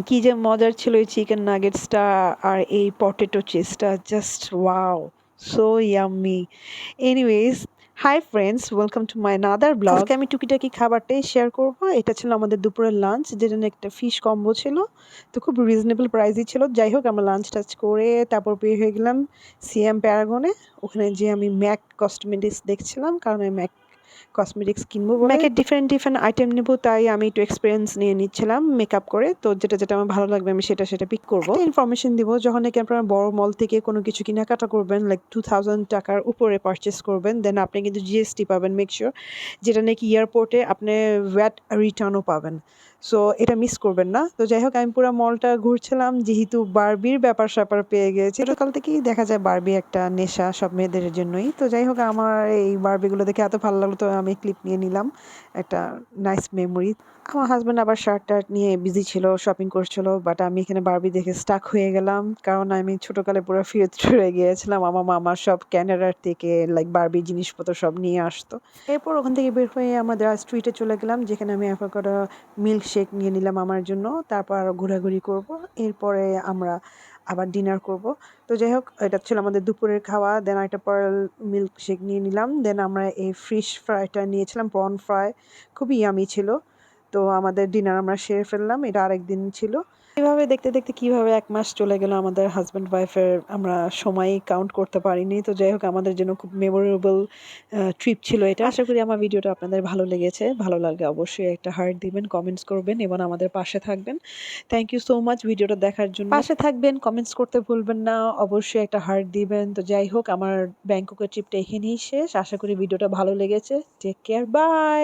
কি যে মজার ছিল এই চিকেন নাগেটসটা আর এই পটেটো চিপসটা, just wow, so yummy. Anyways, hi friends, welcome to my another blog. আজকে আমি টুকিটাকি খাবারটাই শেয়ার করব। এটা ছিল আমাদের দুপুরের লাঞ্চ, যেটা নিয়ে একটা ফিশ কম্বো ছিল। তো খুব রিজনেবল প্রাইসই ছিল। যাই হোক, আমরা লাঞ্চ টাচ করে তারপর বের হয়ে গেলাম সিএম প্যারাগনে। ওখানে যে আমি ম্যাক কসমেটিক্স দেখছিলাম, কারণ আমি ম্যাক কসমেটিক্স কিনবো বলে। ম্যাকের ডিফারেন্ট আইটেম নেবো, তাই আমি একটু এক্সপিরিয়েন্স নিয়ে নিচ্ছিলাম মেকআপ করে। তো যেটা আমার ভালো লাগবে আমি সেটা পিক করবো। ইনফরমেশন দিব, যখন নাকি আপনারা বড় মল থেকে কোনো কিছু কেনাকাটা করবেন, লাইক 2000 টাকার উপরে পারচেস করবেন, দেন আপনি কিন্তু জিএসটি পাবেন, মেক শিওর। যেটা নাকি এয়ারপোর্টে আপনি ভ্যাট রিটার্নও পাবেন। সো এটা মিস করবেন না। তো যাই হোক, আমি পুরো মলটা ঘুরছিলাম, যেহেতু বারবির ব্যাপার স্যাপার পেয়ে গেছি। ছোটকাল থেকেই দেখা যায় বারবি একটা নেশা সব মেয়েদের জন্যই। তো যাই হোক, আমার এই বারবিগুলো দেখে এত ভালো লাগলো, তো আমি ক্লিপ নিয়ে নিলাম, একটা নাইস মেমোরি। আমার হাজব্যান্ড আবার শার্ট টার্ট নিয়ে বিজি ছিল, শপিং করছিল, বাট আমি এখানে বারবি দেখে স্টাক হয়ে গেলাম, কারণ আমি ছোটকালে পুরো ফিরত রয়ে গিয়েছিলাম। আমার মামা সব ক্যানাডার থেকে লাইক বারবি জিনিসপত্র সব নিয়ে আসতো। এরপর ওখান থেকে বের হয়ে আমাদের স্ট্রিটে চলে গেলাম, যেখানে আমি অ্যাভোকাডো মিল্ক শেক নিয়ে নিলাম আমার জন্য। তারপর আরও ঘোরাঘুরি করব, এরপরে আমরা আবার ডিনার করব। তো যাই হোক, এটা ছিল আমাদের দুপুরের খাওয়া। দেন একটা পার্ল মিল্ক শেক নিয়ে নিলাম। দেন আমরা এই ফিশ ফ্রাইটা নিয়েছিলাম, প্রন ফ্রাই, খুবই ইয়ামি ছিল। তো আমাদের ডিনার আমরা সেরে ফেললাম, এটা আরেক দিন ছিল। এভাবে দেখতে দেখতে কিভাবে 1 মাস চলে গেল আমাদের হাজব্যান্ড ওয়াইফের, আমরা সময় কাউন্ট করতে পারিনি। তো যাই হোক, আমাদের জন্য খুব মেমোরেবল ট্রিপ ছিল এটা। আশা করি আমার ভিডিওটা আপনাদের ভালো লেগেছে। ভালো লাগলে অবশ্যই একটা হার্ট দিবেন, কমেন্টস করবেন এবং আমাদের পাশে থাকবেন। থ্যাংক ইউ সো মাচ ভিডিওটা দেখার জন্য। পাশে থাকবেন, কমেন্টস করতে ভুলবেন না, অবশ্যই একটা হার্ট দিবেন। তো যাই হোক, আমার ব্যাংককের ট্রিপটা এখানেই শেষ। আশা করি ভিডিওটা ভালো লেগেছে। Take care, by.